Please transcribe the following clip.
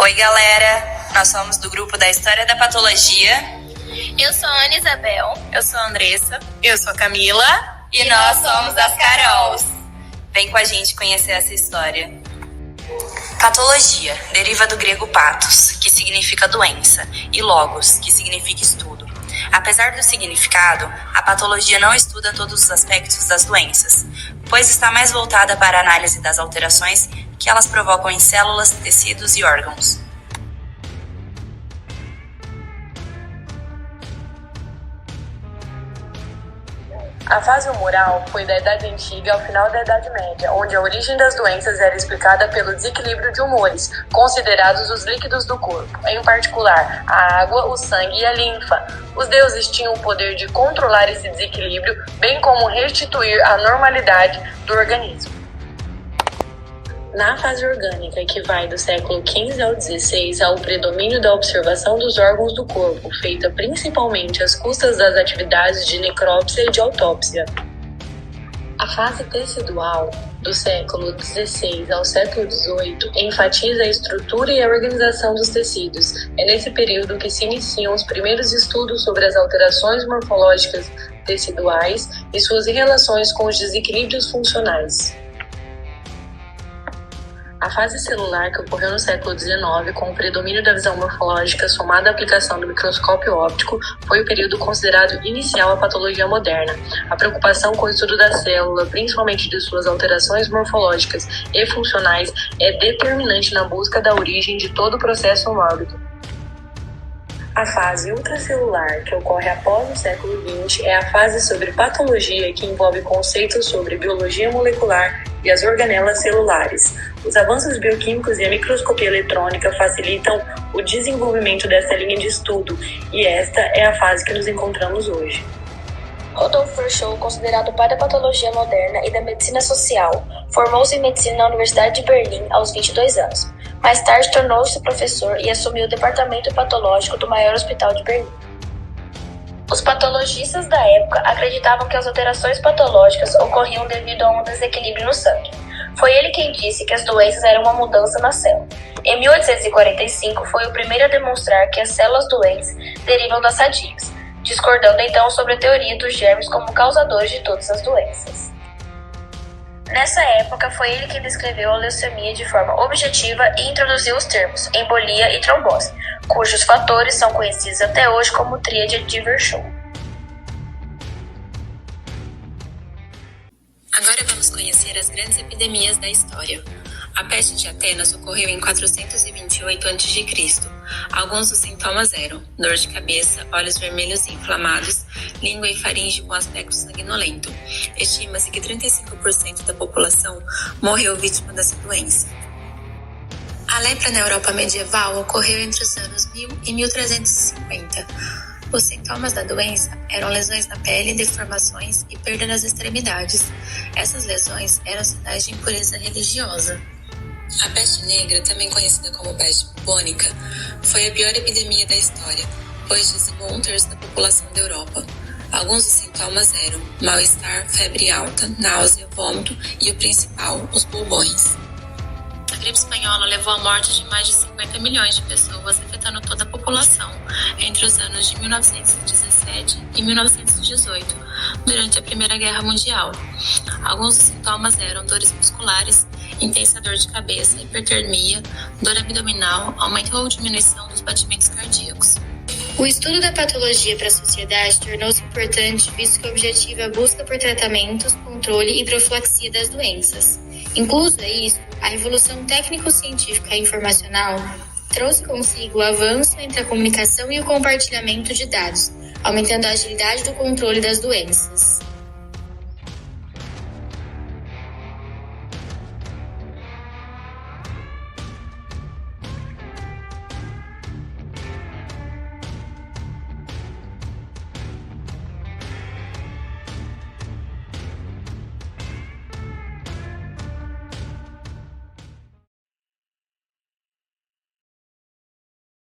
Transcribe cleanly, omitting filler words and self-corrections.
Oi, galera! Nós somos do grupo da História da Patologia. Eu sou a Ana Isabel. Eu sou a Andressa. Eu sou a Camila. E nós somos as Carols. Vem com a gente conhecer essa história. Patologia deriva do grego patos, que significa doença, e logos, que significa estudo. Apesar do significado, a patologia não estuda todos os aspectos das doenças, pois está mais voltada para a análise das alterações que elas provocam em células, tecidos e órgãos. A fase humoral foi da Idade Antiga ao final da Idade Média, onde a origem das doenças era explicada pelo desequilíbrio de humores, considerados os líquidos do corpo, em particular a água, o sangue e a linfa. Os deuses tinham o poder de controlar esse desequilíbrio, bem como restituir a normalidade do organismo. Na fase orgânica, que vai do século XV ao XVI, há o predomínio da observação dos órgãos do corpo, feita principalmente às custas das atividades de necrópsia e de autópsia. A fase tecidual, do século XVI ao século XVIII, enfatiza a estrutura e a organização dos tecidos. É nesse período que se iniciam os primeiros estudos sobre as alterações morfológicas teciduais e suas relações com os desequilíbrios funcionais. A fase celular, que ocorreu no século XIX, com o predomínio da visão morfológica somada à aplicação do microscópio óptico, foi o período considerado inicial à patologia moderna. A preocupação com o estudo da célula, principalmente de suas alterações morfológicas e funcionais, é determinante na busca da origem de todo o processo mórbido. A fase ultracelular, que ocorre após o século XX, é a fase sobre patologia que envolve conceitos sobre biologia molecular e as organelas celulares. Os avanços bioquímicos e a microscopia eletrônica facilitam o desenvolvimento dessa linha de estudo, e esta é a fase que nos encontramos hoje. Rodolphe Virchow, considerado o pai da patologia moderna e da medicina social, formou-se em medicina na Universidade de Berlim aos 22 anos. Mais tarde tornou-se professor e assumiu o departamento patológico do maior hospital de Berlim. Os patologistas da época acreditavam que as alterações patológicas ocorriam devido a um desequilíbrio no sangue. Foi ele quem disse que as doenças eram uma mudança na célula. Em 1845, foi o primeiro a demonstrar que as células doentes derivam das sadias, discordando então sobre a teoria dos germes como causadores de todas as doenças. Nessa época, foi ele quem descreveu a leucemia de forma objetiva e introduziu os termos embolia e trombose, cujos fatores são conhecidos até hoje como tríade de Virchow. Agora vamos conhecer as grandes epidemias da história. A peste de Atenas ocorreu em 428 a.C. Alguns dos sintomas eram dor de cabeça, olhos vermelhos e inflamados, língua e faringe com aspecto sanguinolento. Estima-se que 35% da população morreu vítima dessa doença. A lepra na Europa medieval ocorreu entre os anos 1000 e 1350. Os sintomas da doença eram lesões na pele, deformações e perda das extremidades. Essas lesões eram sinais de impureza religiosa. A peste negra, também conhecida como peste bubônica, foi a pior epidemia da história, pois dizimou 1/3 da população da Europa. Alguns dos sintomas eram mal-estar, febre alta, náusea, vômito e o principal, os pulmões. A gripe espanhola levou à morte de mais de 50 milhões de pessoas, afetando toda a população, entre os anos de 1917 e 1918, durante a Primeira Guerra Mundial. Alguns dos sintomas eram dores musculares, intensa dor de cabeça, hipertermia, dor abdominal, aumento ou diminuição dos batimentos cardíacos. O estudo da patologia para a sociedade tornou-se importante, visto que o objetivo é a busca por tratamentos, controle e profilaxia das doenças. Incluso a isso, a revolução técnico-científica e informacional trouxe consigo o avanço entre a comunicação e o compartilhamento de dados, aumentando a agilidade do controle das doenças.